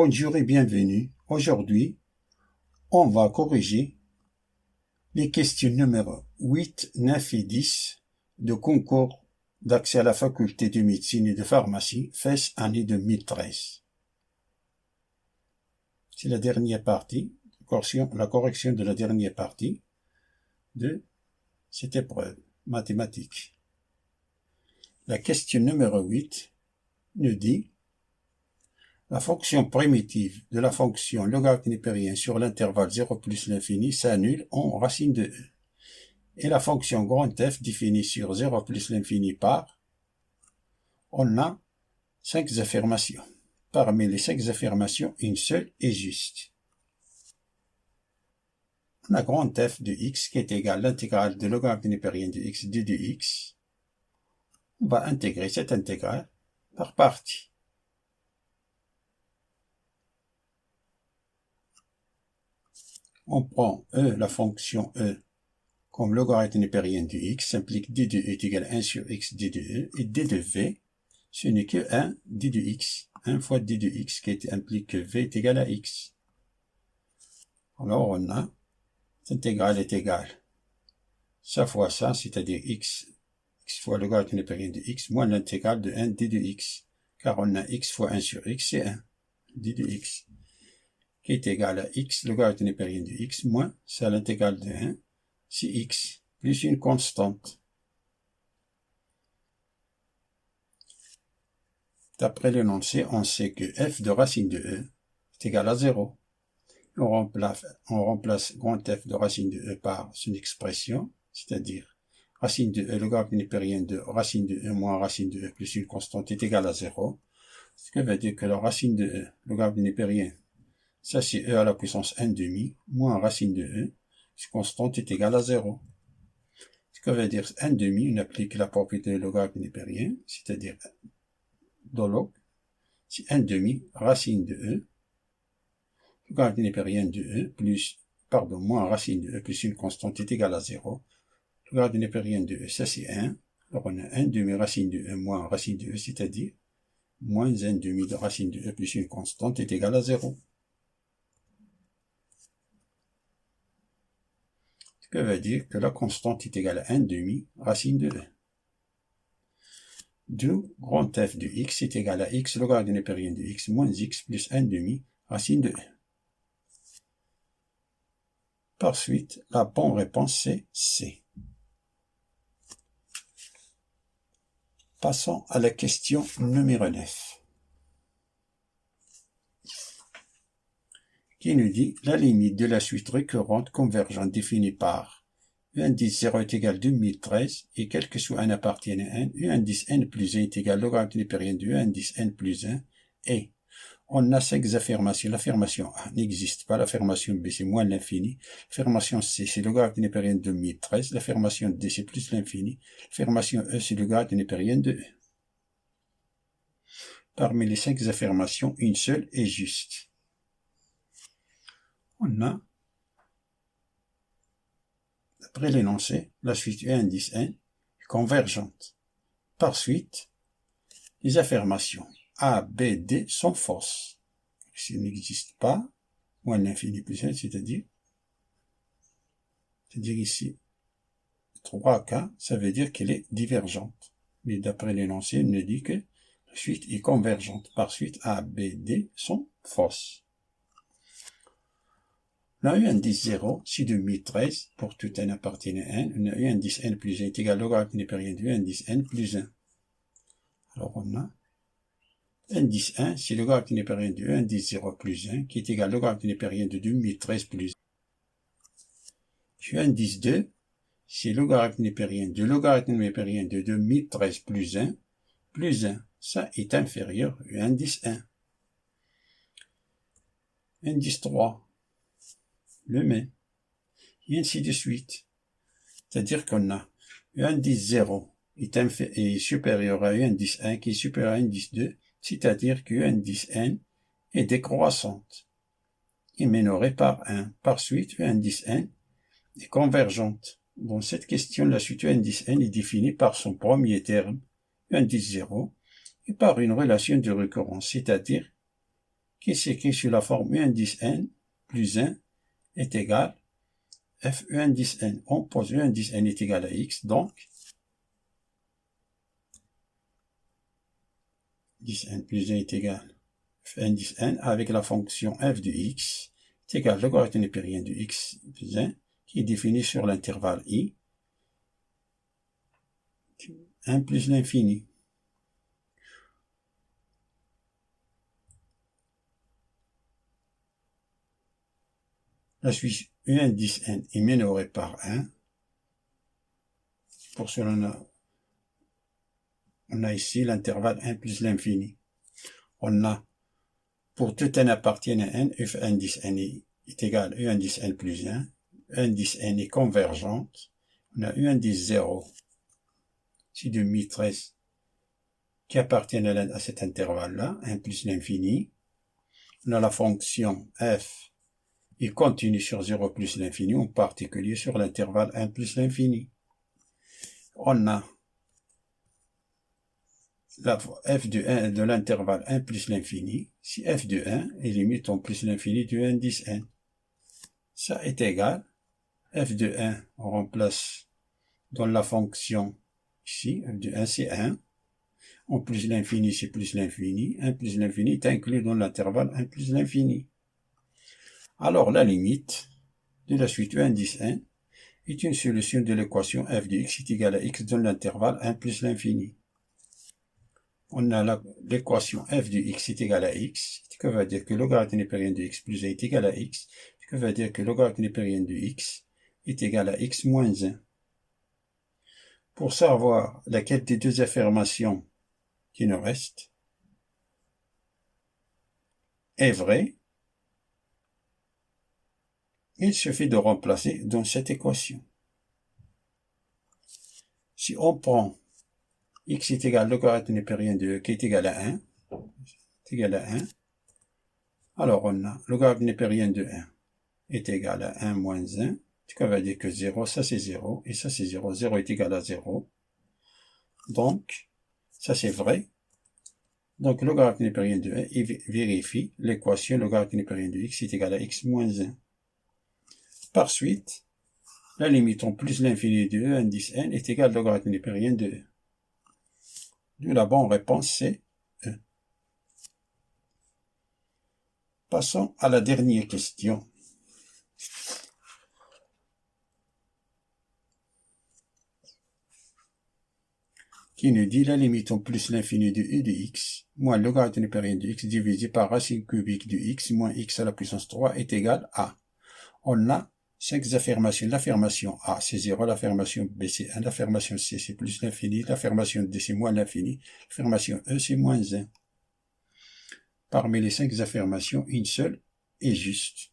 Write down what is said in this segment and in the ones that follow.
Bonjour et bienvenue. Aujourd'hui, on va corriger les questions numéro 8, 9 et 10 de concours d'accès à la faculté de médecine et de pharmacie, FES année 2013. C'est la dernière partie, la correction de la dernière partie de cette épreuve mathématique. La question numéro 8 nous dit: la fonction primitive de la fonction logarithme népérien sur l'intervalle 0 plus l'infini s'annule en racine de e. Et la fonction grand F définie sur 0 plus l'infini par, on a 5 affirmations. Parmi les 5 affirmations, une seule est juste. On a grand F de x qui est égal à l'intégrale de logarithme népérien de x d de x. On va intégrer cette intégrale par partie. On prend e, la fonction e, comme logarithme népérien de x, implique d de e est égal à 1 sur x d de e, et d de v, ce n'est que 1 d de x, 1 fois d de x qui implique que v est égal à x. Alors on a, cette intégrale est égale, ça fois ça, c'est-à-dire x fois logarithme népérien de x, moins l'intégrale de 1 d de x, car on a x fois 1 sur x, c'est 1 d de x, qui est égal à x, logarithme népérien de x, moins, c'est l'intégrale de 1, c'est x, plus une constante. D'après l'énoncé, on sait que f de racine de e est égal à 0. On remplace grand F de racine de e par son expression, c'est-à-dire racine de e, logarithme népérien de racine de e moins racine de e plus une constante est égal à 0. Ce qui veut dire que la racine de e, logarithme népérien, ça c'est e à la puissance 1 demi, moins racine de e, cette constante est égale à 0. Ce que veut dire 1 demi, on applique la propriété de logarithme népérien, c'est-à-dire log, c'est 1 demi racine de e, logarithme népérien de e, moins racine de e plus une constante est égale à 0. Logarithme népérien de e, ça c'est 1. Alors on a 1 demi racine de e moins racine de e, c'est-à-dire moins 1 demi de racine de e plus une constante est égale à 0. Ce que veut dire que la constante est égale à 1 demi racine de e. D'où grand F de x est égal à x logarithme népérien de x moins x plus 1 demi racine de e. Par suite, la bonne réponse c'est C. Passons à la question numéro 9. Qui nous dit la limite de la suite récurrente convergente définie par u indice 0 est égal à 2013 et quel que soit n appartienne à n, u indice n plus 1 est égal à logarithme népérien de u indice n plus 1 et on a 5 affirmations. L'affirmation A n'existe pas, l'affirmation B c'est moins l'infini, l'affirmation C c'est logarithme népérien de 2013, l'affirmation D c'est plus l'infini, l'affirmation E c'est logarithme népérien de E. Parmi les 5 affirmations, une seule est juste. On a, d'après l'énoncé, la suite U indice n est convergente. Par suite, les affirmations A, B, D sont fausses. S'il n'existe pas, moins l'infini plus 1, c'est-à-dire ici, 3K, ça veut dire qu'elle est divergente. Mais d'après l'énoncé, il nous dit que la suite est convergente. Par suite, A, B, D sont fausses. On a eu indice 0, si 2013, pour tout n appartenant à n, on a eu indice n plus 1 est égal à logarithme népérien de indice n plus 1. Alors on a indice 1, c'est logarithme népérien de indice 0 plus 1, qui est égal à logarithme népérien de 2013 plus 1. Puis indice 2, c'est logarithme népérien de logarithme népérien de 2013 plus 1, ça est inférieur à indice 1. Indice 3, le même, et ainsi de suite. C'est-à-dire qu'on a indice 0 est supérieur à indice 1 qui est supérieur à indice 2, c'est-à-dire que indice n est décroissante et minorée par 1. Par suite, indice n est convergente. Dans cette question, la suite indice n est définie par son premier terme, indice 0, et par une relation de récurrence, c'est-à-dire qui s'écrit sous la forme u indice n plus 1 est égal f u indice n. On pose u indice n est égal à x, donc 10 n plus 1 est égal f indice n avec la fonction f de x est égal au logarithme népérien de x plus 1 qui est défini sur l'intervalle i 1 plus l'infini. La suite u indice n est minorée par 1. Pour cela, on a ici l'intervalle 1 plus l'infini. On a, pour tout n appartiennent à n, f indice n est égal à u indice n plus 1. U indice n est convergente. On a u indice 0, c'est de mi 13, qui appartiennent à cet intervalle-là, 1 plus l'infini. On a la fonction f il continue sur 0 plus l'infini, en particulier sur l'intervalle 1 plus l'infini. On a la f de 1 de l'intervalle 1 plus l'infini. Si f de 1 est limite en plus l'infini du indice n. Ça est égal. F de 1, on remplace dans la fonction ici. F de 1, c'est 1. En plus l'infini, c'est plus l'infini. 1 plus l'infini est inclus dans l'intervalle 1 plus l'infini. Alors, la limite de la suite u indice n est une solution de l'équation f de x est égal à x dans l'intervalle 1 plus l'infini. On a l'équation f de x est égal à x, ce qui veut dire que le logarithme népérien de x plus 1 est égal à x, ce qui veut dire que le logarithme népérien de x est égal à x moins 1. Pour savoir laquelle des deux affirmations qui nous restent est vraie, il suffit de remplacer dans cette équation. Si on prend x est égal au logarithme népérien de e qui est égal à 1, alors on a le logarithme népérien de 1 est égal à 1 moins 1, ce qui veut dire que 0, ça c'est 0, et ça c'est 0, 0 est égal à 0. Donc, ça c'est vrai. Donc, le logarithme népérien de 1 vérifie l'équation logarithme népérien de x est égal à x moins 1. Par suite, la limite en plus l'infini de e indice n est égale au logarithme népérien de e. D'où la bonne réponse c'est e. Passons à la dernière question. Qui nous dit la limite en plus l'infini de e de x moins le logarithme népérien de x divisé par racine cubique de x moins x à la puissance 3 est égal à. On a 5 affirmations. L'affirmation A, c'est 0. L'affirmation B, c'est 1. L'affirmation C, c'est plus l'infini. L'affirmation D, c'est moins l'infini. L'affirmation E, c'est moins 1. Parmi les 5 affirmations, une seule est juste.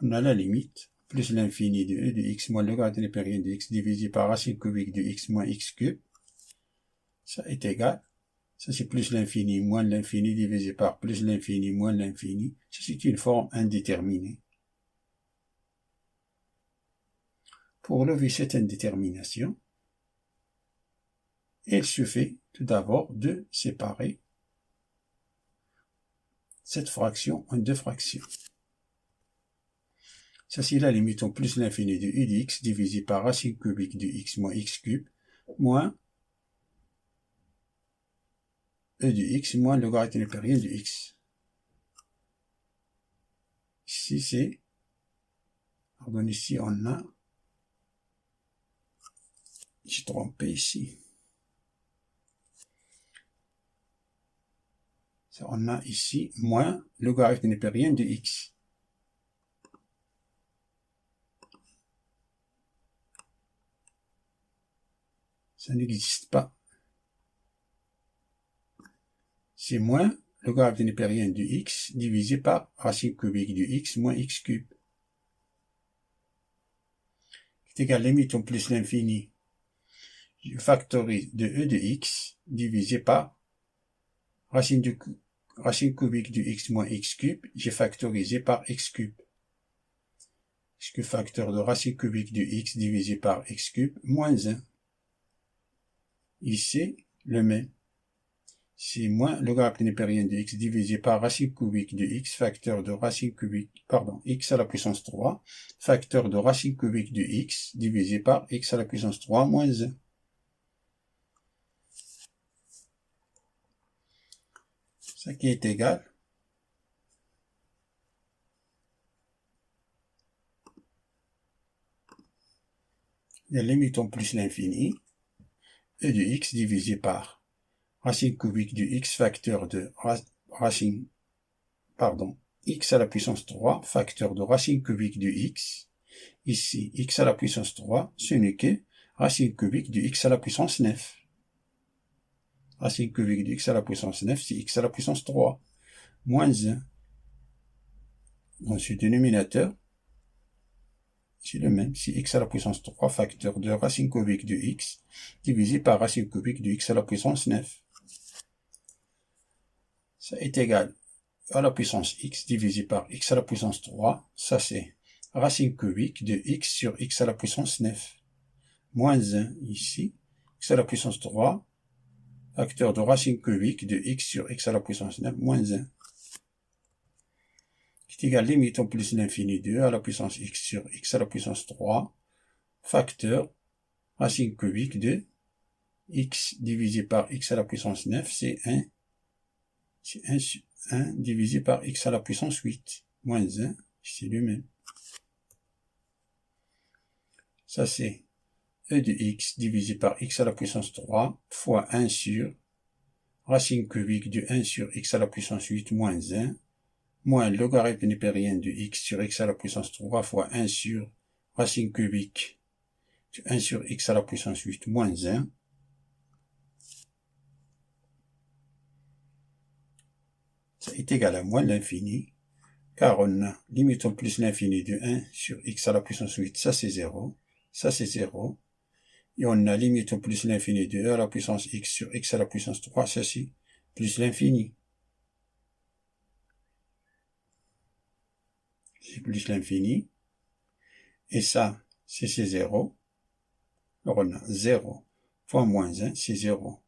On a la limite, plus l'infini de E de x moins le logarithme népérien de x divisé par racine cubique de x moins x cube. Ça est égal. Ça, c'est plus l'infini moins l'infini divisé par plus l'infini moins l'infini. Ça, c'est une forme indéterminée. Pour lever cette indétermination, il suffit tout d'abord de séparer cette fraction en deux fractions. Ça, c'est la limite en plus l'infini de u de x divisé par racine cubique de x moins x cube moins e de x moins le logarithme népérien de x. Ici, c'est... Pardon, ici, on a... J'ai trompé ici. Ça, on a ici moins le logarithme népérien de x. Ça n'existe pas. C'est moins le logarithme népérien de x divisé par racine cubique de x moins x cube. C'est égal à limite en plus l'infini. Je factorise de e de x divisé par racine cubique de x moins x cube, j'ai factorisé par x cube. Puisque facteur de racine cubique de x divisé par x cube moins 1. Ici, le même. c'est moins logarithme népérien de x divisé par racine cubique de x, facteur de racine cubique, pardon, x à la puissance 3, facteur de racine cubique de x divisé par x à la puissance 3 moins 1. Ça qui est égal la limite en plus l'infini, e de x divisé par racine cubique de x facteur de racine, pardon, x à la puissance 3, facteur de racine cubique de x. Ici, x à la puissance 3, ce n'est que racine cubique de x à la puissance 9. Racine cubique de x à la puissance 9, c'est x à la puissance 3, moins 1. Dans ce dénominateur, c'est le même, c'est x à la puissance 3, facteur de racine cubique de x, divisé par racine cubique de x à la puissance 9. Ça est égal à la puissance x divisé par x à la puissance 3, ça c'est racine cubique de x sur x à la puissance 9, moins 1 ici, x à la puissance 3, facteur de racine cubique de x sur x à la puissance 9, moins 1, qui est égal limite en plus l'infini de e à la puissance x sur x à la puissance 3, facteur racine cubique de x divisé par x à la puissance 9, c'est 1, c'est 1 divisé par x à la puissance 8, moins 1, c'est le même. Ça c'est e de x divisé par x à la puissance 3 fois 1 sur racine cubique de 1 sur x à la puissance 8 moins 1, moins logarithme népérien de x sur x à la puissance 3 fois 1 sur racine cubique de 1 sur x à la puissance 8 moins 1. Ça est égal à moins l'infini, car on a limite en plus l'infini de 1 sur x à la puissance 8, ça c'est 0, ça c'est 0. Et on a limite en plus l'infini de e à la puissance x sur x à la puissance 3, ça c'est plus l'infini. C'est plus l'infini. Et ça, c'est 0. Alors on a 0 fois moins 1, c'est 0.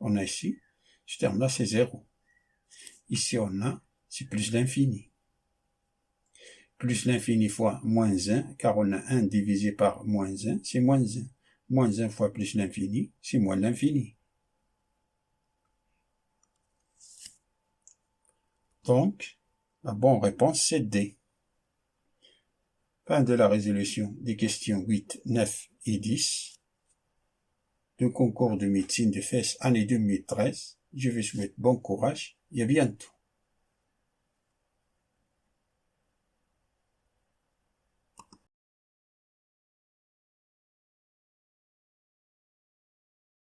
On a ici, ce terme-là, c'est 0. Ici, on a, c'est plus l'infini. Plus l'infini fois moins 1, car on a 1 divisé par moins 1, c'est moins 1. Moins 1 fois plus l'infini, c'est moins l'infini. Donc, la bonne réponse, c'est D. Fin de la résolution des questions 8, 9 et 10 du concours de médecine de FES année 2013. Je vous souhaite bon courage et à bientôt.